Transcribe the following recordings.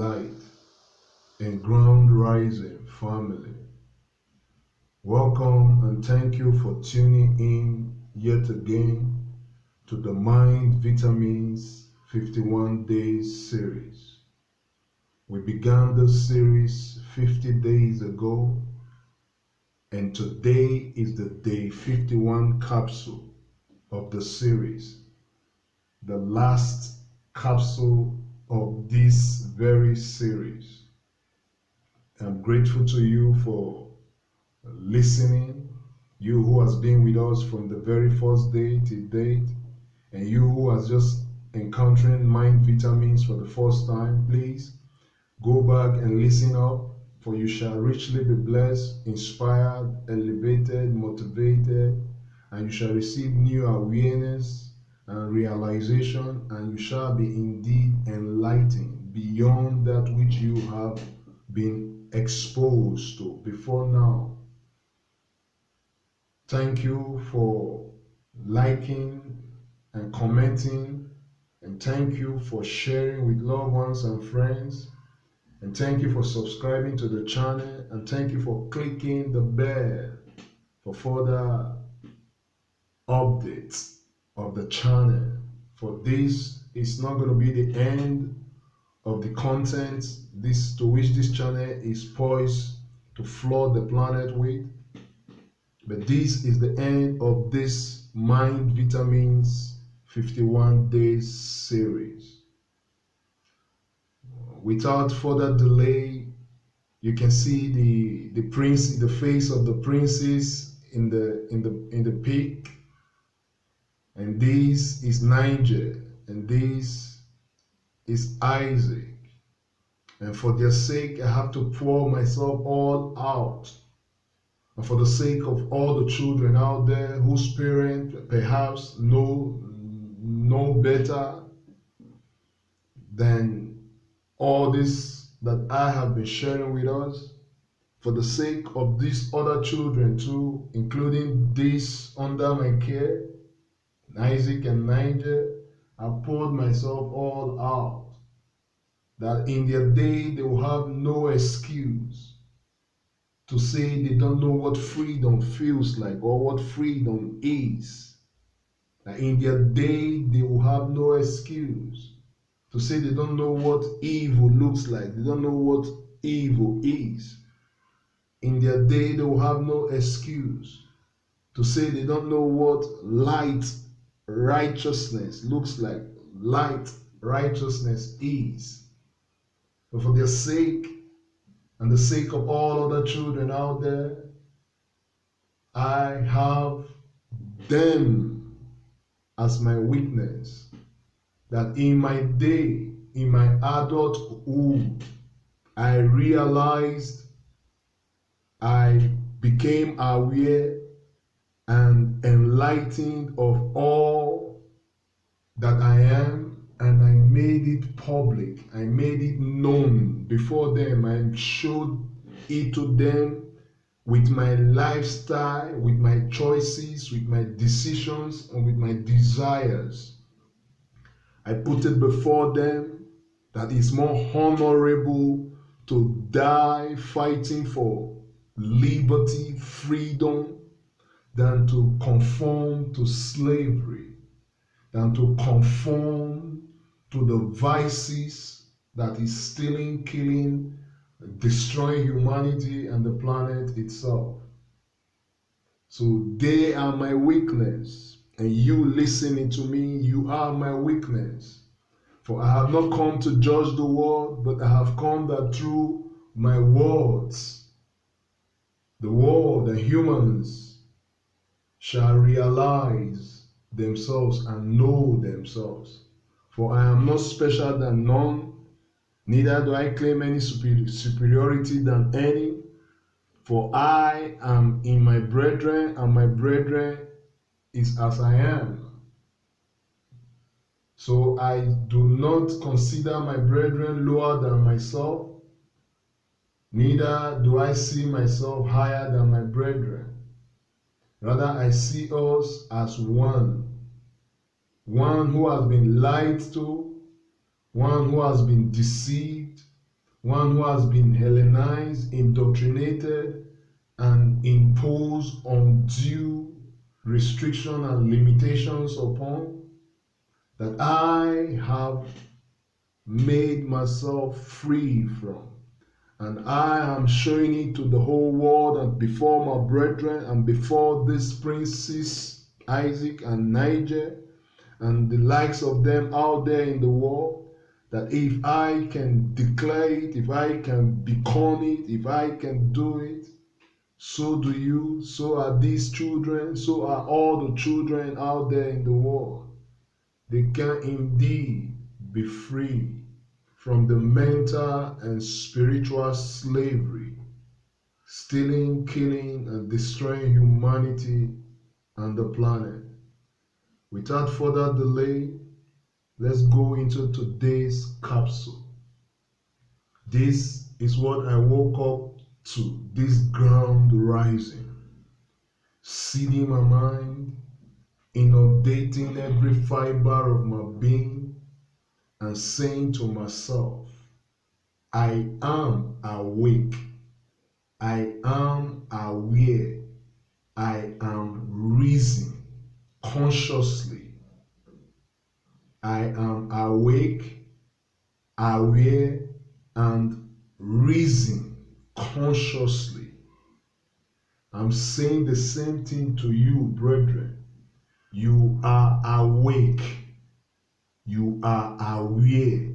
light and ground rising family. Welcome and thank you for tuning in yet again to the Mind Vitamins 51 Days series. We began this series 50 days ago, and today is the day 51 capsule of the series, the last capsule of this very series. I'm grateful to you for listening, you who has been with us from the very first day to date, and you who has just encountering Mind Vitamins for the first time. Please go back and listen up, for you shall richly be blessed, inspired, elevated, motivated, and you shall receive new awareness and realization, and you shall be indeed enlightened beyond that which you have been exposed to before now. Thank you for liking and commenting, and thank you for sharing with loved ones and friends, and thank you for subscribing to the channel, and thank you for clicking the bell for further updates of the channel. For this is not going to be the end of the content this to which this channel is poised to flood the planet with, but this is the end of this Mind Vitamins 51 Days series. Without further delay, you can see the prince, the face of the princess in the pic, and this is Niger, and this is Isaac. And for their sake, I have to pour myself all out. And for the sake of all the children out there whose parents perhaps know better than all this that I have been sharing with us, for the sake of these other children too, including this under my care, Isaac and Niger, I poured myself all out, that in their day they will have no excuse to say they don't know what freedom feels like or what freedom is. That in their day they will have no excuse to say they don't know what evil looks like. They don't know what evil is. In their day they will have no excuse to say they don't know what light righteousness looks like. Light righteousness is. But for their sake, and the sake of all other children out there, I have them as my witness that in my day, in my adulthood, I realized, I became aware and enlightened of all that I am, and I made it public. I made it known before them. I showed it to them with my lifestyle, with my choices, with my decisions, and with my desires. I put it before them that it's more honorable to die fighting for liberty, freedom, than to conform to slavery, than to conform to the vices that is stealing, killing, destroying humanity and the planet itself. So they are my weakness, and you listening to me, you are my weakness. For I have not come to judge the world, but I have come that through my words, the world, the humans shall realize themselves and know themselves. For I am not special than none, neither do I claim any superiority than any. For I am in my brethren, and my brethren is as I am. So I do not consider my brethren lower than myself, neither do I see myself higher than my brethren. Rather, I see us as one who has been lied to, one who has been deceived, one who has been Hellenized, indoctrinated, and imposed undue restriction and limitations upon, that I have made myself free from. And I am showing it to the whole world and before my brethren and before these princes, Isaac and Niger, and the likes of them out there in the world, that if I can declare it, if I can become it, if I can do it, so do you, so are these children, so are all the children out there in the world. They can indeed be free from the mental and spiritual slavery, stealing, killing, and destroying humanity and the planet. Without further delay, let's go into today's capsule. This is what I woke up to, this ground rising, seeding my mind, inundating every fiber of my being, and saying to myself, I am awake, I am aware, I am reasoning consciously. I am awake, aware, and reason consciously. I'm saying the same thing to you, brethren. You are awake, you are aware,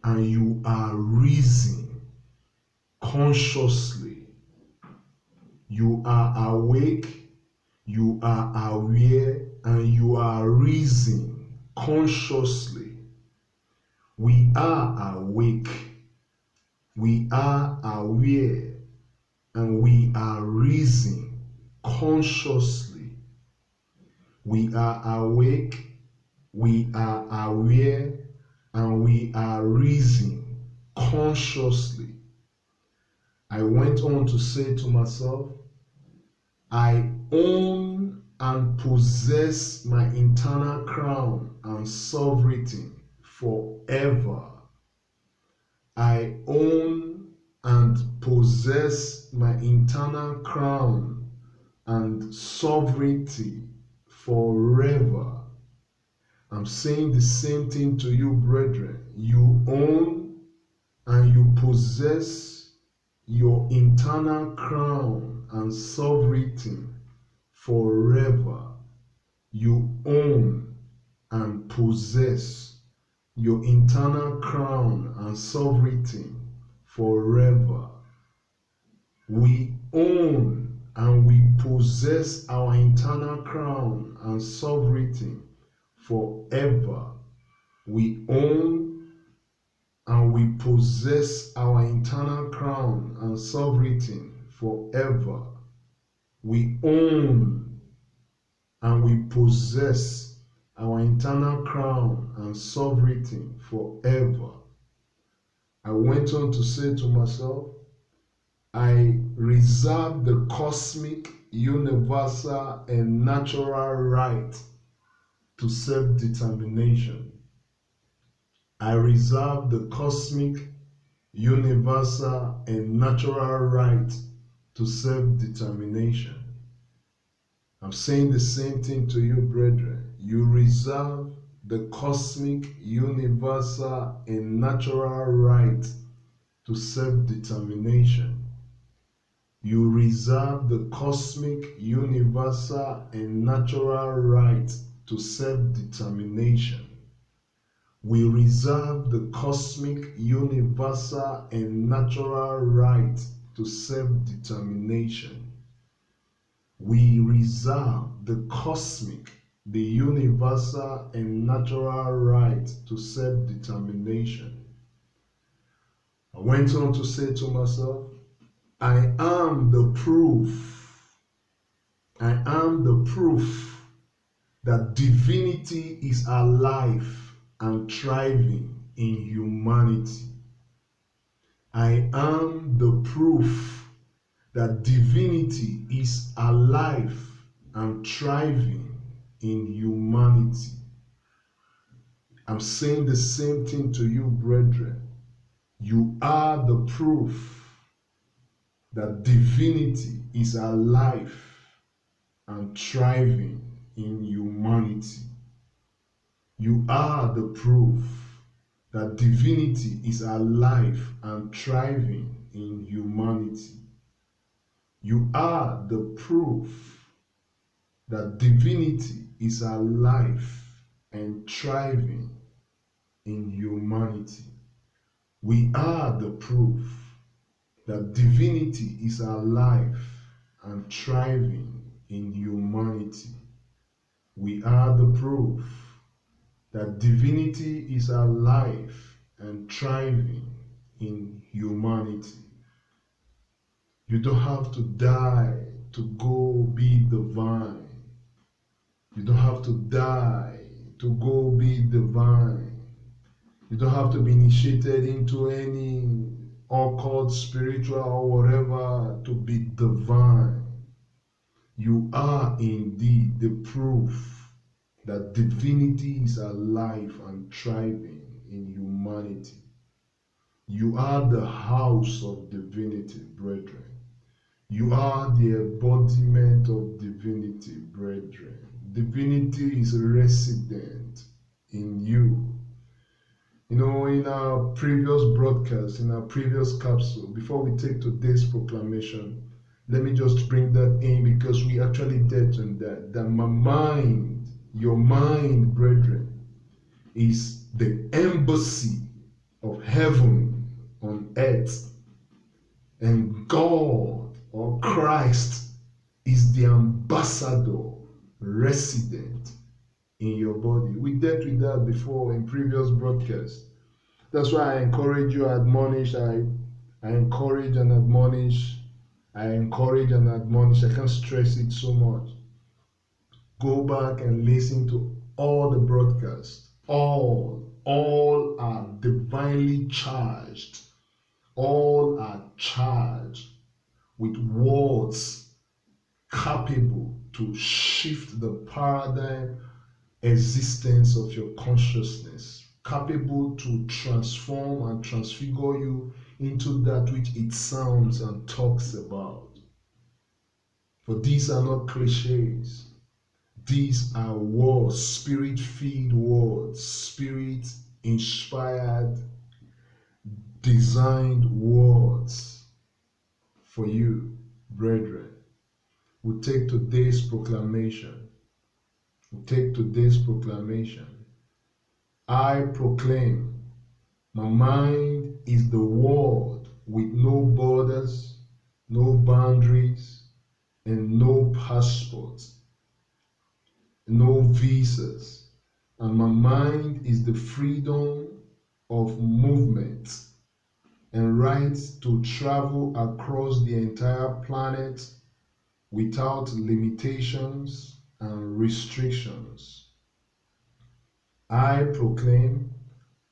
and you are reasoning consciously. You are awake, you are aware, and you are reasoning consciously. We are awake, we are aware, and we are reasoning consciously. We are awake, we are aware, and we are reasoning consciously. I went on to say to myself, I own and possess my internal crown and sovereignty forever. I own and possess my internal crown and sovereignty forever. I'm saying the same thing to you, brethren. You own and you possess your internal crown and sovereignty forever. You own and possess your internal crown and sovereignty forever. We own and we possess our internal crown and sovereignty forever. We own and we possess our internal crown and sovereignty forever. We own and we possess our internal crown and sovereignty forever. I went on to say to myself, I reserve the cosmic, universal, and natural right to self-determination. I reserve the cosmic, universal, and natural right to self-determination. I'm saying the same thing to you, brethren. You reserve the cosmic, universal, and natural right to self-determination. You reserve the cosmic, universal, and natural right to self-determination. We reserve the cosmic, universal, and natural right to self-determination. We reserve the cosmic, the universal, and natural right to self-determination. I went on to say to myself, I am the proof. I am the proof that divinity is alive and thriving in humanity. I am the proof that divinity is alive and thriving in humanity. I'm saying the same thing to you, brethren. You are the proof that divinity is alive and thriving in humanity. You are the proof that divinity is alive and thriving in humanity. You are the proof that divinity is alive and thriving in humanity. We are the proof that divinity is alive and thriving in humanity. We are the proof that divinity is alive and thriving in humanity. You don't have to die to go be divine. You don't have to die to go be divine. You don't have to be initiated into any occult, spiritual, or whatever to be divine. You are indeed the proof that divinity is alive and thriving in humanity. You are the house of divinity, brethren. You are the embodiment of divinity, brethren. Divinity is resident in you. You know, in our previous broadcast, in our previous capsule, before we take today's proclamation, let me just bring that in because we actually did on that. That my mind, your mind, brethren, is the embassy of heaven on earth. And God or Christ is the ambassador resident in your body. We dealt with that before in previous broadcasts. That's why I encourage you, I encourage and admonish, I encourage and admonish. I can't stress it so much. Go back and listen to all the broadcasts. All are divinely charged. All are charged with words capable to shift the paradigm existence of your consciousness, capable to transform and transfigure you into that which it sounds and talks about. For these are not cliches. These are words, spirit-filled words, spirit-inspired, designed words for you, brethren. We take today's proclamation. I proclaim my mind is the world with no borders, no boundaries, and no passports, no visas. And my mind is the freedom of movement and right to travel across the entire planet without limitations and restrictions. I proclaim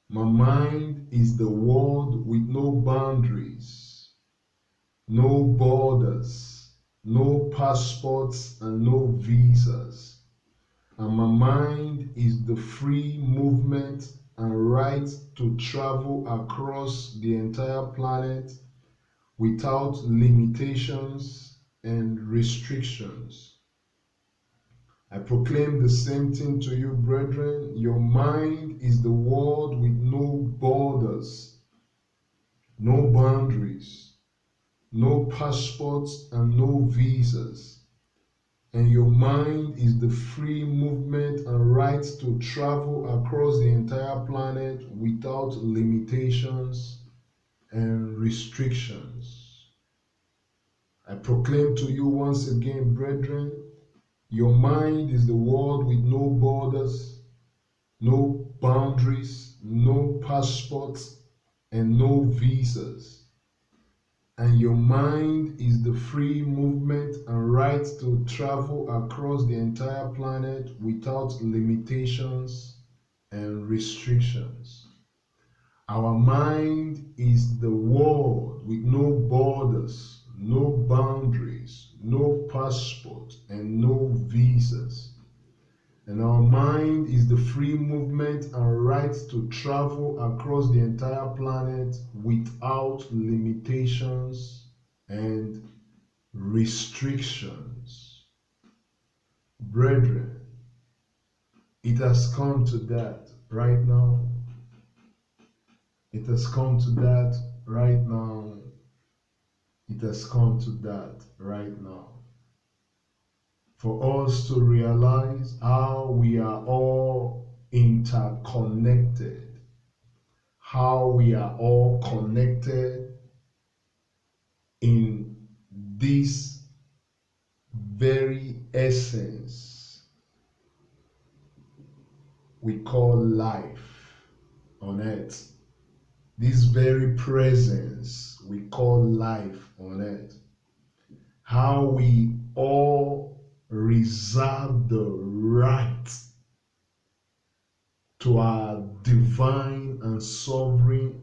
my mind is the world with no boundaries, no borders, no passports, and no visas. And my mind is the free movement and right to travel across the entire planet without limitations and restrictions. I proclaim the same thing to you, brethren. Your mind is the world with no borders, no boundaries, no passports, and no visas. And your mind is the free movement and right to travel across the entire planet without limitations and restrictions. I proclaim to you once again, brethren, your mind is the world with no borders, no boundaries, no passports, and no visas. And your mind is the free movement and right to travel across the entire planet without limitations and restrictions. Our mind is the world with no borders, no boundaries, no passport, and no visas. And our mind mind is the free movement and right to travel across the entire planet without limitations and restrictions. Brethren, it has come to that right now. It has come to that right now. It has come to that right now. For us to realize how we are all interconnected, how we are all connected in this very essence we call life on earth. This very presence we call life on earth. How we all reserve the right to our divine and sovereign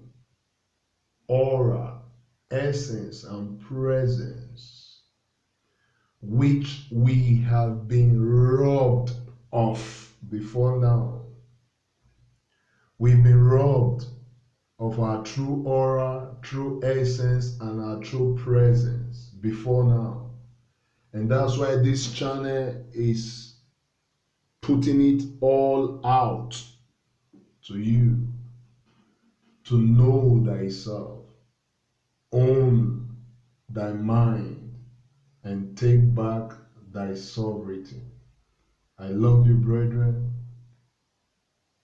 aura, essence, and presence, which we have been robbed of before now. We've been robbed of our true aura, true essence, and our true presence before now. And that's why this channel is putting it all out to you to know thyself, own thy mind, and take back thy sovereignty. I love you, brethren.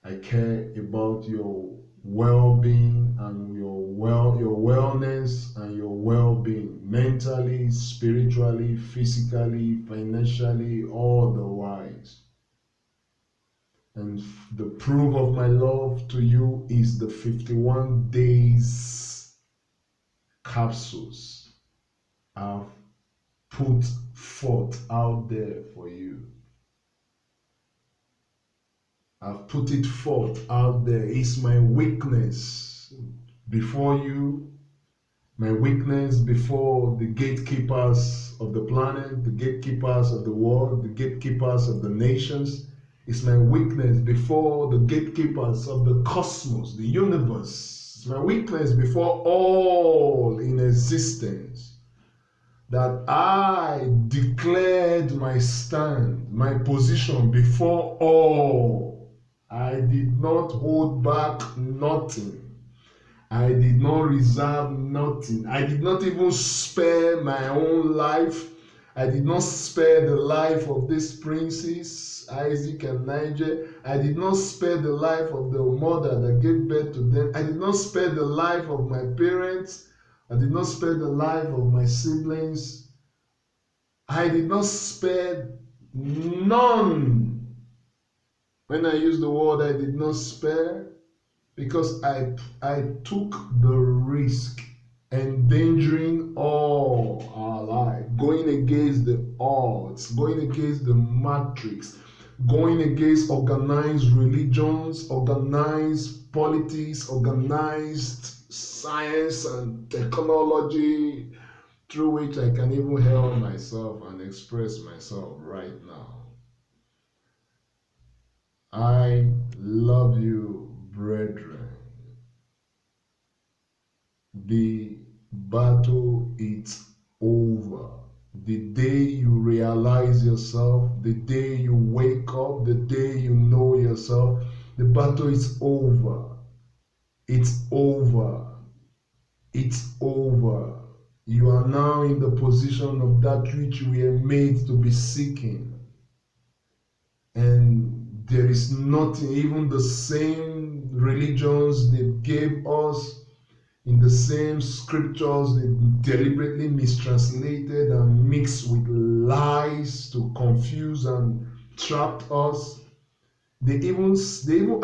I care about your well-being and your wellness and your well-being, mentally, spiritually, physically, financially, all the wise. And the proof of my love to you is the 51 days capsules I've put forth out there for you. I've put it forth out there. It's my weakness before you, my weakness before the gatekeepers of the planet, the gatekeepers of the world, the gatekeepers of the nations. It's my weakness before the gatekeepers of the cosmos, the universe. It's my weakness before all in existence, that I declared my stand, my position before all. I did not hold back nothing. I did not reserve nothing. I did not even spare my own life. I did not spare the life of these princes, Isaac and Niger. I did not spare the life of the mother that gave birth to them. I did not spare the life of my parents. I did not spare the life of my siblings. I did not spare none. When I use the word I did not spare, because I took the risk, endangering all our life, going against the odds, going against the matrix, going against organized religions, organized politics, organized science and technology, through which I can even hail myself and express myself right now. I love you, brethren. The battle is over. The day you realize yourself, the day you wake up, the day you know yourself, the battle is over. It's over. It's over. You are now in the position of that which we are made to be seeking. And there is nothing, even the same religions they gave us, in the same scriptures they deliberately mistranslated and mixed with lies to confuse and trap us. They even agree